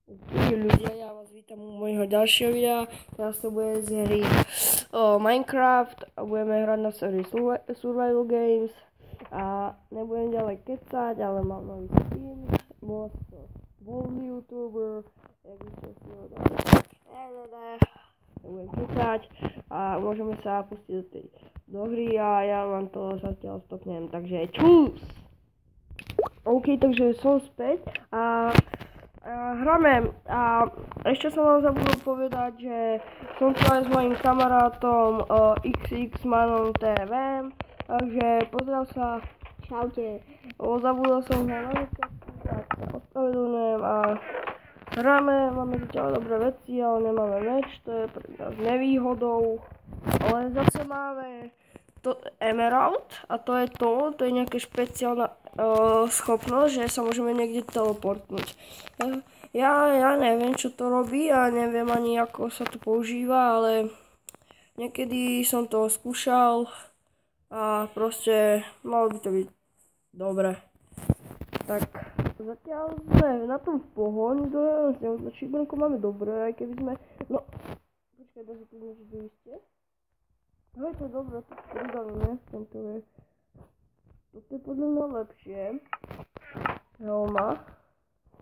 Ľudia, ja vás vítam u môjho ďalšieho videa. Teraz to bude z hry Minecraft a budeme hrať na sérii Survival Games a nebudem ďalej kecať, ale mám nový skin, voľný youtuber, jak by ste si ho dali, nebudem kecať a môžeme sa pustiť do hry a ja vám to zatiaľ stopnem, takže čus! OK, takže som späť a hráme a ešte som vám zabudol povedať, že som tu aj s mojím kamarátom XXmanom TV, takže pozdrav sa, čaute. Zabudol som ho na začiatku, tak sa ospravedlňujem a hráme, máme zatiaľ dobré veci, ale nemáme meč, to je pre nás nevýhodou, ale zase máme to Emerald a to je nejaká špeciálna schopnosť, že sa môžeme niekde teleportnúť. Ja neviem, čo to robí a neviem ani, ako sa to používa, ale niekedy som to skúšal a proste malo by to byť dobre. Tak zatiaľ sme na tom v pohode, za šibrenko máme dobre, aj keby sme, no, počkaj, dáte tu niečo vyjste? Hej, to je dobré, to pridali, ne? Tento je. Toto je podľa mňa lepšie. Helma.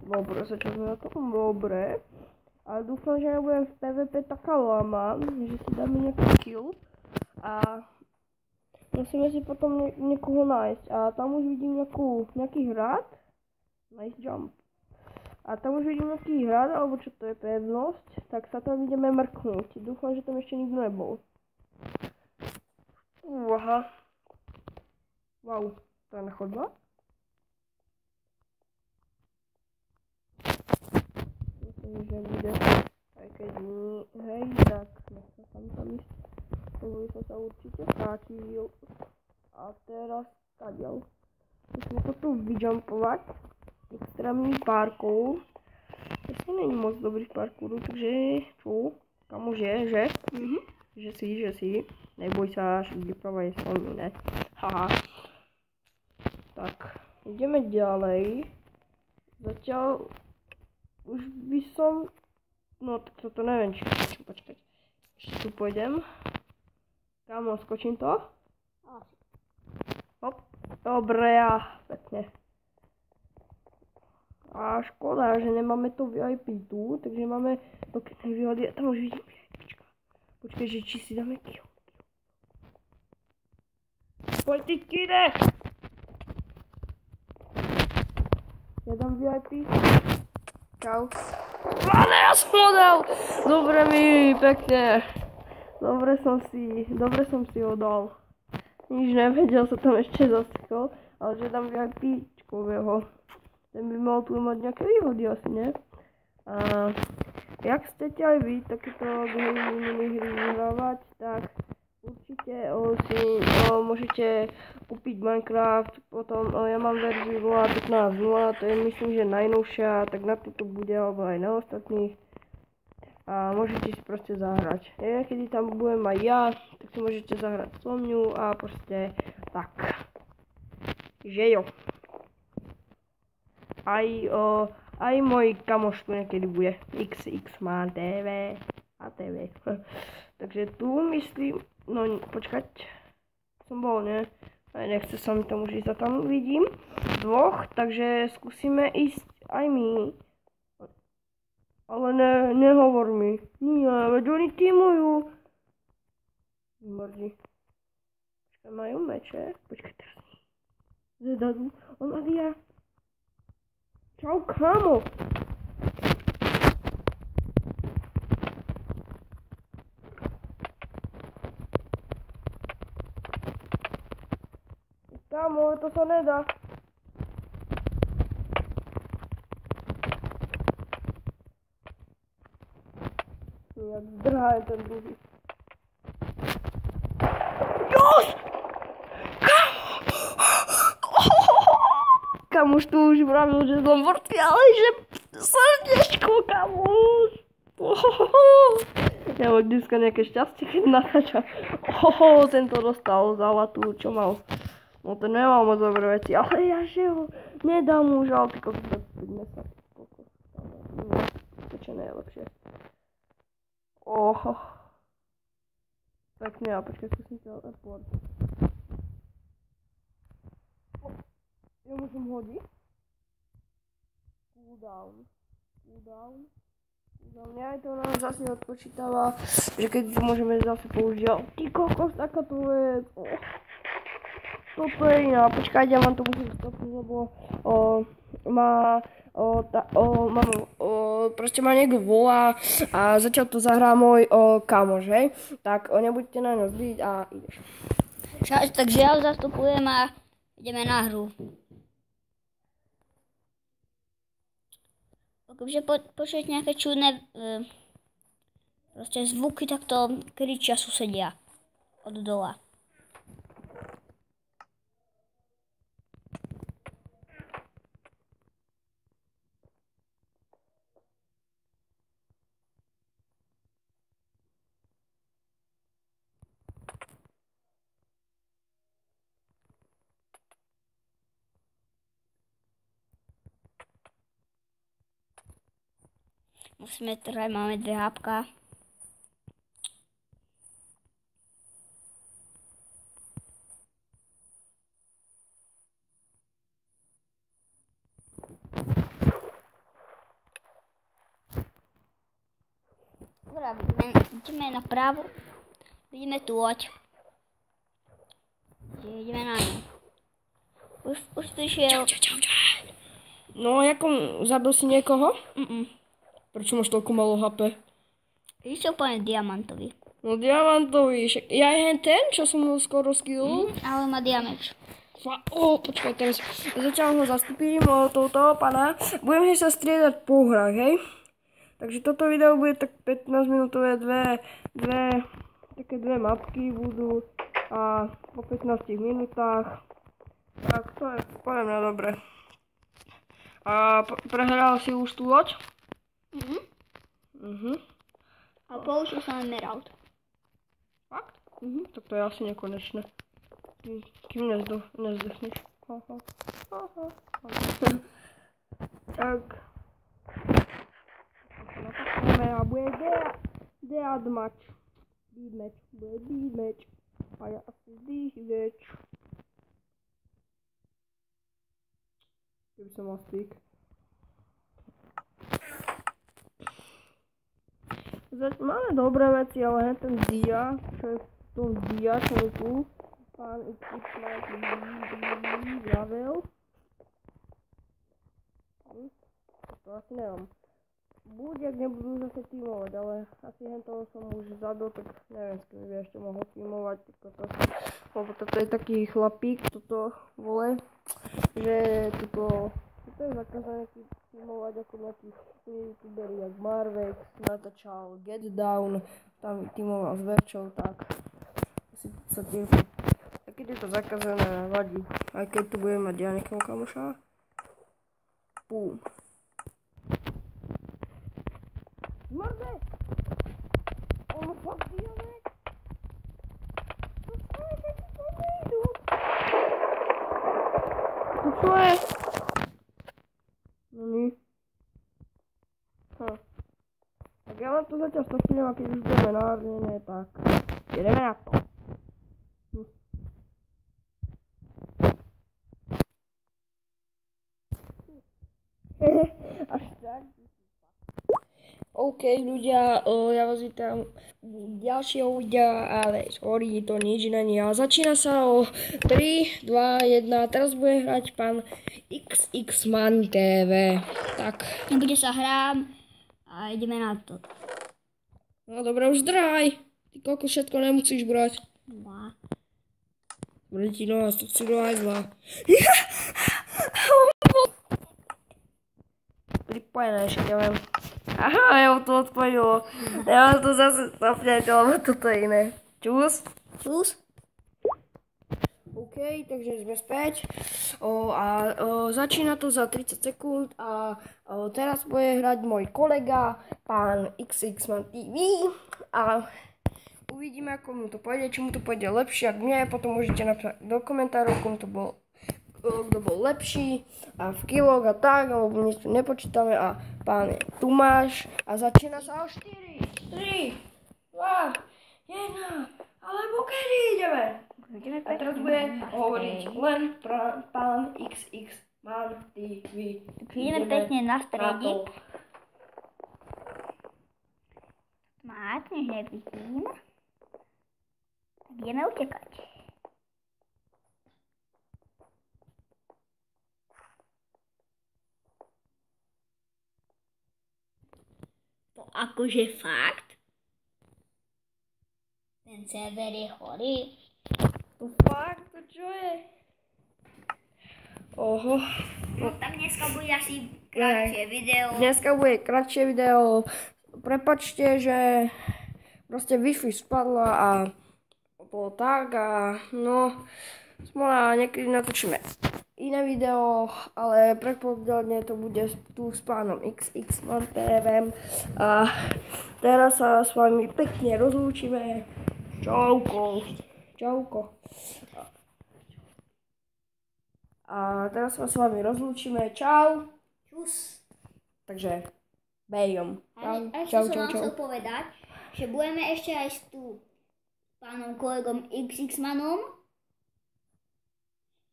Dobre, sa čo sme na tom dobre. Ale dúfam, že ja budem v PvP taká lama, že si dáme nejaký kill. A musíme si potom niekoho nájsť. A tam už vidím nejaký hrad. Nice jump. A tam už vidím nejaký hrad, alebo čo to je, pevnosť. Tak sa tam ideme mrknúť. Dúfam, že tam ešte nikto nebol. Aha. Wow, to je chodba. Myslím, že bude, aj keď nie, hej, tak nech sa tam ísť. Tomu som sa určite strátil. A teraz kadiaľ. Musíme to tu vyjumpovať. Extrémny parkour. Ešte není moc dobrý v parkouru, takže čo? Kam už je, že? Že si. Neboj sa, že vypráva je svojmi, ne? Haha. Tak, ideme ďalej. Zatiaľ už by som, no tak toto neviem, či počkať. Ešte tu pôjdem. Kámo, skočím to? Hop, dobre a pekne. A škoda, že nemáme to VIP tu, takže máme pekné výhody. A tam už vidím VIPčka. Počkaj, že či si dáme kill. Poď ty, kide! Ja dám VIP. Čau. Pane, ja som ho dal! Dobre mi, pekne. Dobre som si ho dal. Nič nevedel, sa tam ešte zasekol, ale že dám VIPčkového. Ten by mal tu mať nejaké výhody asi, ne? A jak chcete aj vy takéto minihry vyhrávať, tak určite si môžete kúpiť Minecraft, potom ja mám verziu 0.15.0, to je myslím, že najnovšia, tak na toto bude, alebo aj na ostatných. A môžete si proste zahrať. Kedy tam budem aj ja, tak si môžete zahrať so mňou a proste tak. Že jo. Aj môj kamoš tu niekedy bude. XXman TV a TV. Takže tu myslím, no počkať, som bol, ne? Nechce sa mi tam už ísť a tam vidím dvoch, takže skúsime ísť aj my. Ale nehovor mi. Nie, veď oni týmujú. Mrdí. Počkaj, majú meče? Počkaj, teraz nie. Zedadu, on adia. Čau, kámo. Kámo, to sa nedá. Jak zdrhá je ten druhý. Jos! Kamuš tu už vravil, že som mŕtvy, ale že srdiečko, kamuš. Ja mám dneska nejaké šťastie, keď natáčam. Tento dostal zlatú, čo mal. No ten nemal moc dobré veci, ale ja že ho nedám už, ale ty kokos, poďme sa. lepšie. Oho. Pekne, a počkaj, skúsim teleport. Ja môžem hodiť? Cooldown. Mňa to nám zase odpočítava, že keď môžeme zase použiť. Ty kokos, takáto vec. Toto je iná. Počkajte, ja vám to musím stopniť, lebo proste ma niekto volá a zatiaľ to zahrá môj kamoš, hej? Tak nebuďte na ňo zlíť a ideš. Takže ja ho zastupujem a ideme na hru. Keďže počujete nejaké čudné proste zvuky, tak to kričia susedia od dola. Musíme trhať, máme 2 hápka. Dobre, ideme napravo. Vidíme tu loď. Ideme na ňu. Už prišiel. Čau. No, zabil si niekoho? Prečo máš toľko malo HP? Ty si úplne diamantový. No diamantový, však ja je ten, čo som ho skoro skillul. Ale má diameč. Počkaj, teraz zatiaľ ho zastupím touto pana. Budeme sa striedať po hrách, hej? Takže toto video bude tak 15 minútové, také dve mapky budú a po 15 minútach. Tak to je podľa mňa dobre. A prehral si už tú loď? A použil som emerald. Fakt? Tak to je asi nekonečné. Kým nezdechneš. Tak. Napakujeme a bude deadmatch. Bude deadmatch. A ja asi zdýchveč. Keby som mal stick. Máme dobré veci, ale ten dia, čo je v tom dia, čo je tu, pán XX vravel. To asi neviem. Buď, ak nebudú zase tímovať, ale asi hentoho som už zabil, tak neviem, s kým by ešte mohol tímovať, lebo toto je taký chlapík, toto vole, že toto je zakázané tímovať ako nejaký youtuberi, jak Marvex, natáčal Get Down, tam tímoval s Verčou, tak asi sa tým, tak keď je to zakázané, vadí, aj keď tu budem mať ja nejakého kamoša. Pum. Zmrde! Ono fakt díjame! To čo je? No ní. Tak ja vám to zatiaľ stopňujem a keď už budeme nárnené, tak ideme na to. Až tak. OK ľudia, ja vás vítam u ďalšieho videa, ale sorry, to nič není. A začína sa o 3, 2, 1, teraz bude hrať pán XXman TV. Tak. Nebude sa hrám a ideme na to. No dobre, už zdraj. Ty koľko všetko nemusíš brať. Dva. Brti nos, to si aj zlá. Pripojené ešte, ja viem. Aha, ja ho to odpojilo. Ja vám to zase stopňať, lebo toto je iné. Čus. OK, takže sme späť. Začína to za 30 sekúnd a teraz bude hrať môj kolega, pán XXman TV. A uvidíme, ako mu to pôjde, či mu to pôjde lepšie, ak nie, potom môžete napísať do komentárov, kto bol lepší a v kiloch a tak, alebo niečo nepočítame a pán Tomáš a začína sa o 4, 3, 2, 1, alebo kedy ideme? A teraz bude hovoriť len pán XX Man TV. Ideme pekne na stredík. Mať, než nevidím. Tak ideme utekať. To akože fakt? Ten server je chorý. To fakt, to čo je? Oho. No tak dneska bude asi kratšie video. Dneska bude kratšie video. Prepačte, že proste Wi-Fi spadla a bolo tak a no smola, niekedy natočíme iné video, ale predpokladne to bude tu s pánom XX Man TV a teraz sa s vami pekne rozlúčime. Čauko. Čauko. A teraz sa s vami rozlúčime. Čau. Čus. Takže bejom. A ešte som vám chcel povedať, že budeme ešte aj s tu pánom kolegom XX Manom.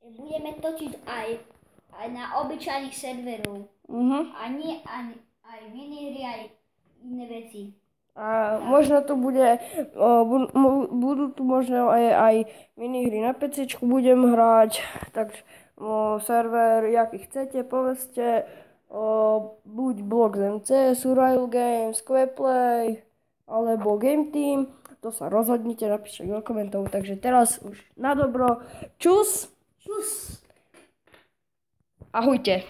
Budeme točiť aj na obyčajných serverov. A nie aj minihry, aj iné veci. A možno to bude, budú tu možno aj minihry na PCčku budem hrať, tak server, jaký chcete, povedzte, buď BloxMC, Survival Games, Queplay, alebo Game Team, to sa rozhodnite, napíšte do komentov, takže teraz už na dobro, čus! Čus! Ahojte!